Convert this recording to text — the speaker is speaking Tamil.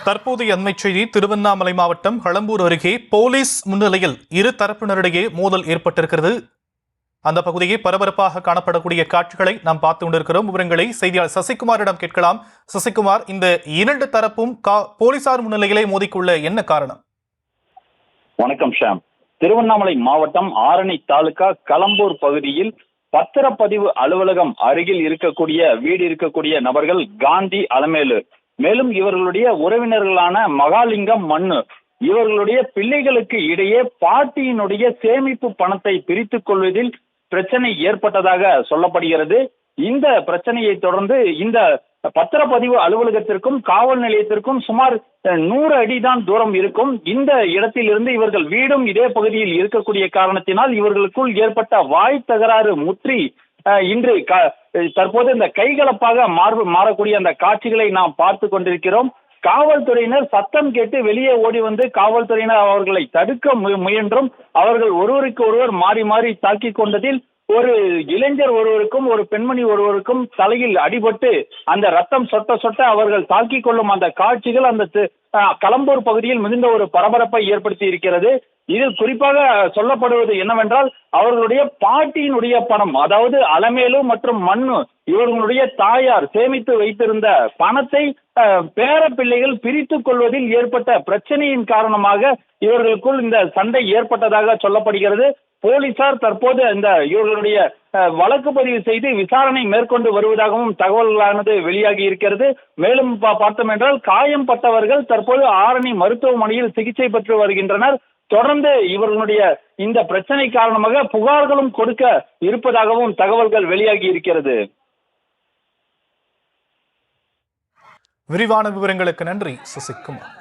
தற்போதைய அண்மை செய்தி திருவண்ணாமலை மாவட்டம் களம்பூர் அருகே போலீஸ் முன்னிலையில் இரு தரப்பினரிடையே மோதல் ஏற்பட்டிருக்கிறது. அந்த பகுதியை பரபரப்பாக காணப்படக்கூடிய காட்சிகளை நாம் பார்த்து கொண்டிருக்கிறோம். விவரங்களை செய்தியாளர் சசிகுமாரிடம் கேட்கலாம். சசிகுமார், இந்த இரண்டு தரப்பும் போலீசார் முன்னிலையிலே மோதிக்கொள்ள என்ன காரணம்? வணக்கம் ஷாம். திருவண்ணாமலை மாவட்டம் ஆரணி தாலுகா களம்பூர் பகுதியில் பத்திரப்பதிவு அலுவலகம் அருகில் வீடு இருக்கக்கூடிய நபர்கள் காந்தி அலமேலு, மேலும் இவர்களுடைய உறவினர்களான மகாலிங்கம் மண்ணு, இவர்களுடைய பிள்ளைகளுக்கு இடையே பாட்டியினுடைய சேமிப்பு பணத்தை பிரித்துக் கொள்வதில் பிரச்சனை ஏற்பட்டதாக சொல்லப்படுகிறது. இந்த பிரச்சனையை தொடர்ந்து இந்த பத்திரப்பதிவு அலுவலகத்திற்கும் காவல் நிலையத்திற்கும் சுமார் 100 அடி தான் தூரம் இருக்கும். இந்த இடத்திலிருந்து இவர்கள் வீடும் இதே பகுதியில் இருக்கக்கூடிய காரணத்தினால் இவர்களுக்குள் ஏற்பட்ட வாய் தகராறு முற்றி இன்று தற்போது இந்த கைகலப்பாக மாறக்கூடிய அந்த காட்சிகளை நாம் பார்த்து கொண்டிருக்கிறோம். காவல்துறையினர் சத்தம் கேட்டு வெளியே ஓடி வந்து காவல்துறையினர் அவர்களை தடுக்க முயன்றும் அவர்கள் ஒருவருக்கு ஒருவர் மாறி மாறி தாக்கி கொண்டதில் ஒரு இளைஞர் ஒருவருக்கும் ஒரு பெண்மணி ஒருவருக்கும் தலையில் அடிபட்டு அந்த ரத்தம் சொட்ட சொட்ட அவர்கள் தாக்கி கொள்ளும் அந்த காட்சிகள் அந்த களம்பூர் பகுதியில் மிகுந்த ஒரு பரபரப்பை ஏற்படுத்தி இருக்கிறது. இதில் குறிப்பாக சொல்லப்படுவது என்னவென்றால், அவர்களுடைய பாட்டியினுடைய பணம், அதாவது அலமேலு மற்றும் மண்ணு இவர்களுடைய தாயார் சேமித்து வைத்திருந்த பணத்தை பேர பிள்ளைகள் பிரித்துக் கொள்வதில் ஏற்பட்ட பிரச்சனையின் காரணமாக இவர்களுக்குள் இந்த சண்டை ஏற்பட்டதாக சொல்லப்படுகிறது. போலீசார் தற்போது இவர்களுடைய வழக்கு பதிவு செய்து விசாரணை மேற்கொண்டு வருவதாகவும் தகவல்களானது வெளியாகி இருக்கிறது. மேலும் பார்த்தோம் என்றால், காயம் பட்டவர்கள் தற்போது ஆரணி மருத்துவமனையில் சிகிச்சை பெற்று வருகின்றனர். தொடர்ந்து இவர்களுடைய இந்த பிரச்சனை காரணமாக புகார்களும் கொடுக்க இருப்பதாகவும் தகவல்கள் வெளியாகி இருக்கிறது. விரிவான விவரங்களுக்கு நன்றி சசிகுமார்.